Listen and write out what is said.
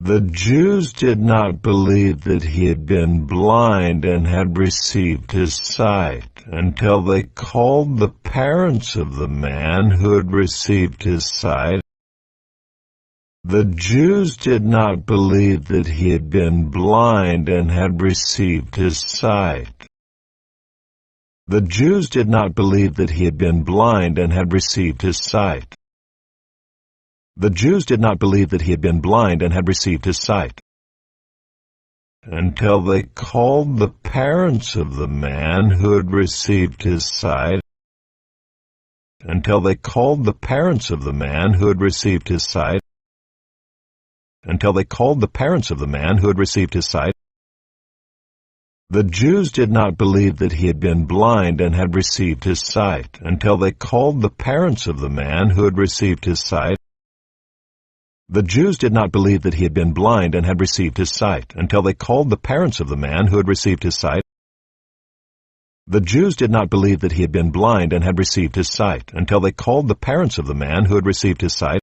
The Jews did not believe that he had been blind and had received his sight until they called the parents of the man who had received his sight. The Jews did not believe that he had been blind and had received his sight. The Jews did not believe that he had been blind and had received his sight. The Jews did not believe that he had been blind and had received his sight until they called the parents of the man who had received his sight. Until they called the parents of the man who had received his sight. Until they called the parents of the man who had received his sight. The Jews did not believe that he had been blind and had received his sight until they called the parents of the man who had received his sight. The Jews did not believe that he had been blind and had received his sight until they called the parents of the man who had received his sight. The Jews did not believe that he had been blind and had received his sight until they called the parents of the man who had received his sight.